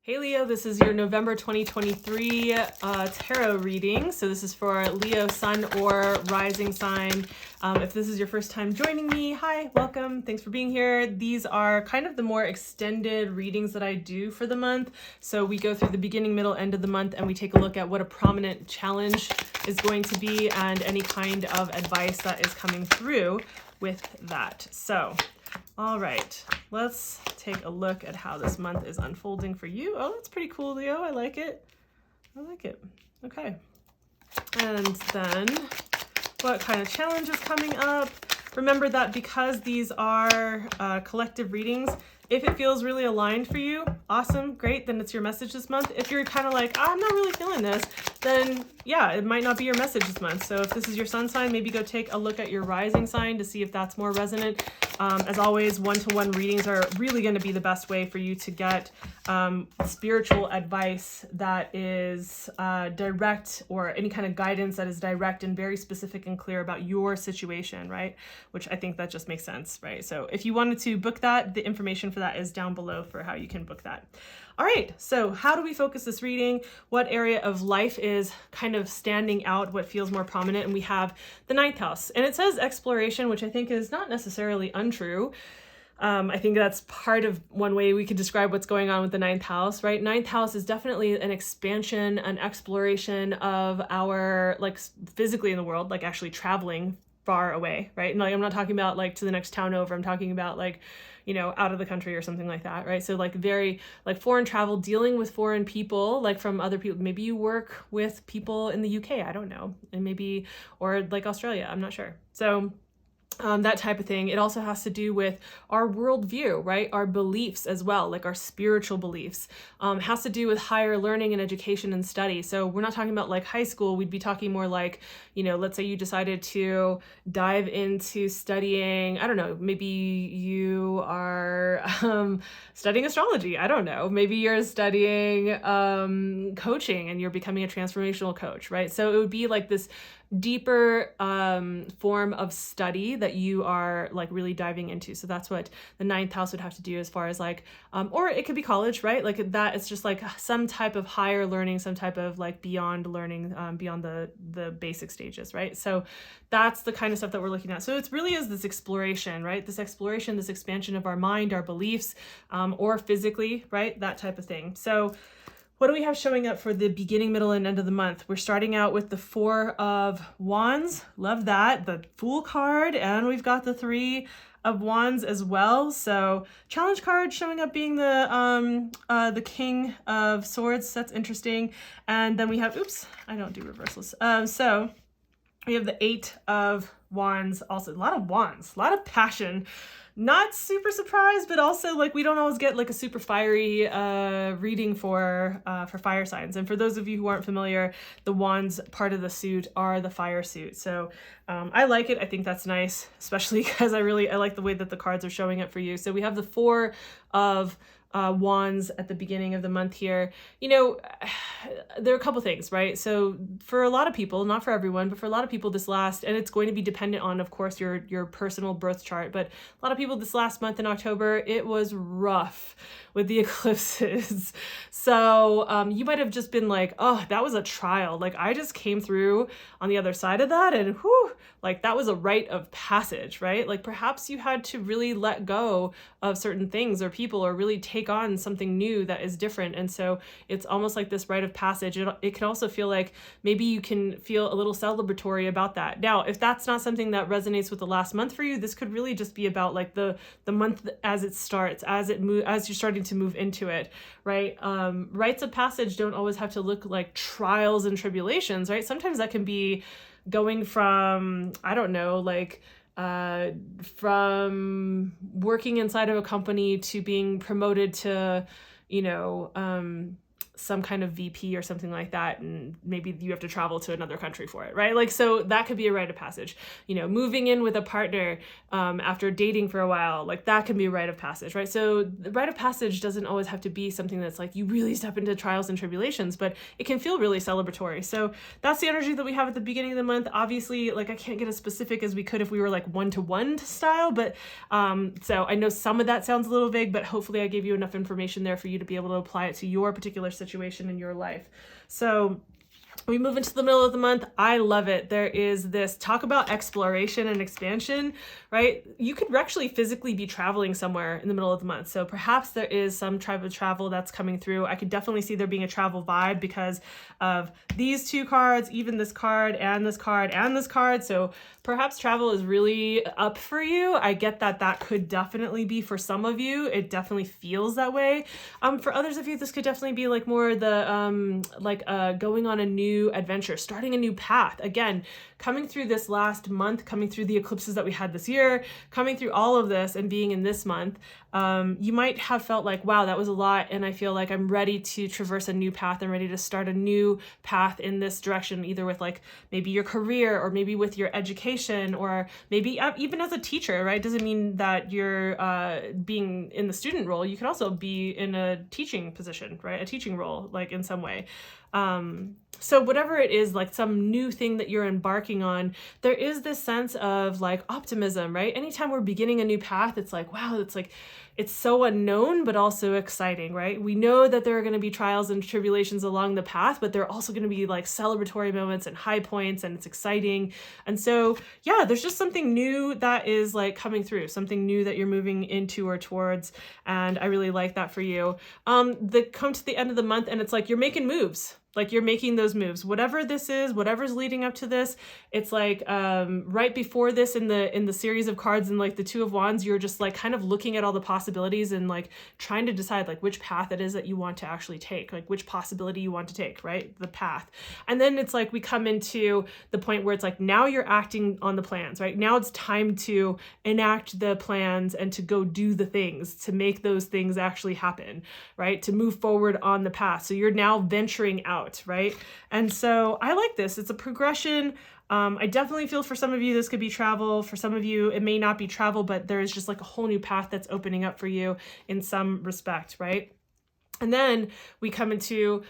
Hey Leo, this is your November 2023 tarot reading. So this is for Leo, Sun, or Rising sign. If this is your first time joining me, hi, welcome. Thanks for being here. These are kind of the more extended readings that I do for the month. So we go through the beginning, middle, end of the month, and we take a look at what a prominent challenge is going to be and any kind of advice that is coming through with that. So all right, let's take a look at how this month is unfolding for you. Oh, that's pretty cool, Leo. I like it. I like it. Okay. And then what kind of challenge is coming up? Remember that because these are collective readings, if it feels really aligned for you, awesome, great, then it's your message this month. If you're kind of like, I'm not really feeling this, then yeah, it might not be your message this month. So if this is your sun sign, maybe go take a look at your rising sign to see if that's more resonant. As always, one-to-one readings are really going to be the best way for you to get spiritual advice that is direct, or any kind of guidance that is direct and very specific and clear about your situation, right? Which I think that just makes sense, right? So if you wanted to book that, the information for that is down below for how you can book that. All right, so how do we focus this reading? What area of life is kind of standing out? What feels more prominent? And we have the ninth house, and it says exploration, which I think is not necessarily untrue. I think that's part of one way we could describe what's going on with the ninth house, right? Ninth house is definitely an expansion, an exploration of our, like, physically in the world, like actually traveling far away, right? And like, I'm not talking about like to the next town over. I'm talking about like, you know, out of the country or something like that, right? So like very like foreign travel, dealing with foreign people, like from other people. Maybe you work with people in the UK, I don't know, and maybe, or like Australia, I'm not sure. So that type of thing. It also has to do with our worldview, right? Our beliefs as well, like our spiritual beliefs. Has to do with higher learning and education and study. So we're not talking about like high school. We'd be talking more like, you know, let's say you decided to dive into studying, I don't know, maybe you are studying astrology. I don't know. Maybe you're studying coaching and you're becoming a transformational coach, right? So it would be like this deeper form of study that you are like really diving into. So that's what the ninth house would have to do as far as like, or it could be college, right? Like that, it's just like some type of higher learning, some type of like beyond learning, beyond the basic stages, right? So that's the kind of stuff that we're looking at. So it really is this exploration, right? This exploration, this expansion of our mind, our beliefs, or physically, right? That type of thing. So what do we have showing up for the beginning, middle, and end of the month? We're starting out with the Four of Wands. Love that. The Fool card, and we've got the Three of Wands as well. So challenge card showing up being the King of Swords. That's interesting. And then we have, oops, I don't do reversals. So we have the Eight of Wands. Also, a lot of wands, a lot of passion. Not super surprised, but also like we don't always get like a super fiery reading for fire signs. And for those of you who aren't familiar, the wands part of the suit are the fire suit. So I like it. I think that's nice, especially because I like the way that the cards are showing up for you. So we have the Four of Wands at the beginning of the month here. You know, there are a couple things, right? So for a lot of people, not for everyone, but for a lot of people this last, and it's going to be dependent on, of course, your personal birth chart, but a lot of people this last month in October, it was rough with the eclipses. So you might have just been like, oh, that was a trial. Like I just came through on the other side of that, and whew, like that was a rite of passage, right? Like perhaps you had to really let go of certain things or people, or really take on something new that is different. And so it's almost like this rite of passage. It can also feel like maybe you can feel a little celebratory about that. Now, if that's not something that resonates with the last month for you, this could really just be about like the month as it starts, as you're starting to move into it, right? Rites of passage don't always have to look like trials and tribulations, right? Sometimes that can be going from, I don't know, like from working inside of a company to being promoted to, you know, some kind of VP or something like that, and maybe you have to travel to another country for it, right? Like, so that could be a rite of passage. You know, moving in with a partner after dating for a while, like that can be a rite of passage, right? So the rite of passage doesn't always have to be something that's like you really step into trials and tribulations, but it can feel really celebratory. So that's the energy that we have at the beginning of the month. Obviously, like I can't get as specific as we could if we were like one-to-one style, but so I know some of that sounds a little vague, but hopefully I gave you enough information there for you to be able to apply it to your particular situation in your life. So we move into the middle of the month. I love it. There is this talk about exploration and expansion, right? You could actually physically be traveling somewhere in the middle of the month. So perhaps there is some type of travel that's coming through. I could definitely see there being a travel vibe because of these two cards, even this card and this card and this card. So perhaps travel is really up for you. I get that that could definitely be for some of you. It definitely feels that way. For others of you, this could definitely be like more the going on a new adventure, starting a new path. Again, coming through this last month, coming through the eclipses that we had this year, coming through all of this and being in this month, you might have felt like, wow, that was a lot. And I feel like I'm ready to traverse a new path. I'm ready to start a new path in this direction, either with like maybe your career or maybe with your education or maybe even as a teacher, right? Doesn't mean that you're being in the student role. You can also be in a teaching position, right? A teaching role, like in some way. So whatever it is, like some new thing that you're embarking on, there is this sense of like optimism, right? Anytime we're beginning a new path, it's like, wow, it's like, it's so unknown, but also exciting, right? We know that there are going to be trials and tribulations along the path, but there are also going to be like celebratory moments and high points, and it's exciting. And so, yeah, there's just something new that is like coming through, something new that you're moving into or towards. And I really like that for you. They come to the end of the month and it's like, you're making moves. Like you're making those moves, whatever this is, whatever's leading up to this. It's like right before this in the series of cards and like the Two of Wands, you're just like kind of looking at all the possibilities and like trying to decide like which path it is that you want to actually take, like which possibility you want to take, right? The path. And then it's like we come into the point where it's like now you're acting on the plans, right? Now it's time to enact the plans and to go do the things, to make those things actually happen, right? To move forward on the path. So you're now venturing out. Right? And so I like this. It's a progression. I definitely feel for some of you, this could be travel. For some of you, it may not be travel, but there is just like a whole new path that's opening up for you in some respect, right? And then we come into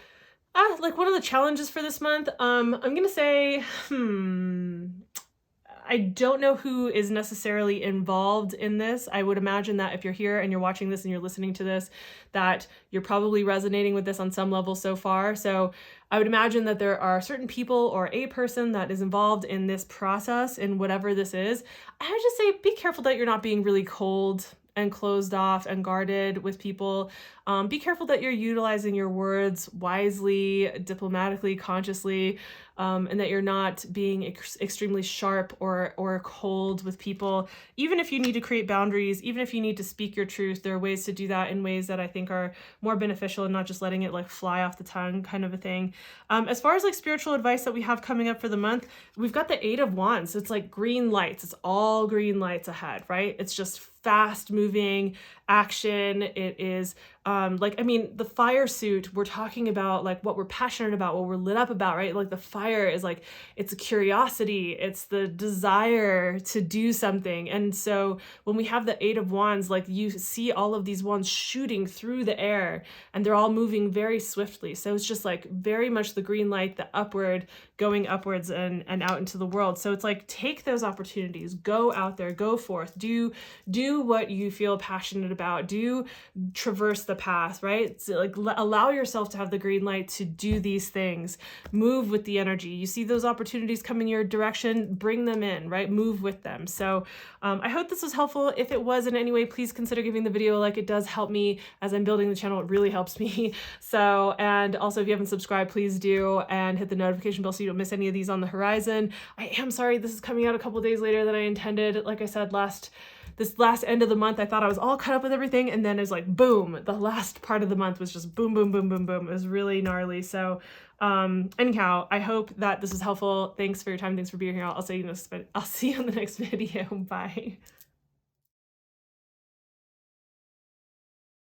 like one of the challenges for this month. I'm going to say, I don't know who is necessarily involved in this. I would imagine that if you're here and you're watching this and you're listening to this, that you're probably resonating with this on some level so far. So I would imagine that there are certain people or a person that is involved in this process, in whatever this is. I would just say be careful that you're not being really cold and closed off and guarded with people. Be careful that you're utilizing your words wisely, diplomatically, consciously, and that you're not being extremely sharp or cold with people. Even if you need to create boundaries, even if you need to speak your truth, there are ways to do that in ways that I think are more beneficial and not just letting it like fly off the tongue kind of a thing. As far as like spiritual advice that we have coming up for the month, we've got the Eight of Wands. It's like green lights. It's all green lights ahead, right? It's just fast moving action. It is the fire suit, we're talking about like what we're passionate about, what we're lit up about, right? Like the fire is like, it's a curiosity, it's the desire to do something. And so when we have the Eight of Wands, like you see all of these wands shooting through the air and they're all moving very swiftly. So it's just like very much the green light, the upward, going upwards and out into the world. So it's like, take those opportunities, go out there, go forth, do what you feel passionate about, traverse the path, right? So like allow yourself to have the green light to do these things, move with the energy. You see those opportunities coming your direction, bring them in, right? Move with them. So I hope this was helpful. If it was in any way, please consider giving the video a like. It does help me as I'm building the channel. It really helps me. So, and also if you haven't subscribed, please do, and hit the notification bell so you don't miss any of these on the horizon. I am sorry this is coming out a couple days later than I intended. Like I said, this last end of the month, I thought I was all caught up with everything, and then it's like, boom, the last part of the month was just boom, boom, boom, boom, boom. It was really gnarly. So anyhow, I hope that this was helpful. Thanks for your time. Thanks for being here. I'll see you on the next video. Bye.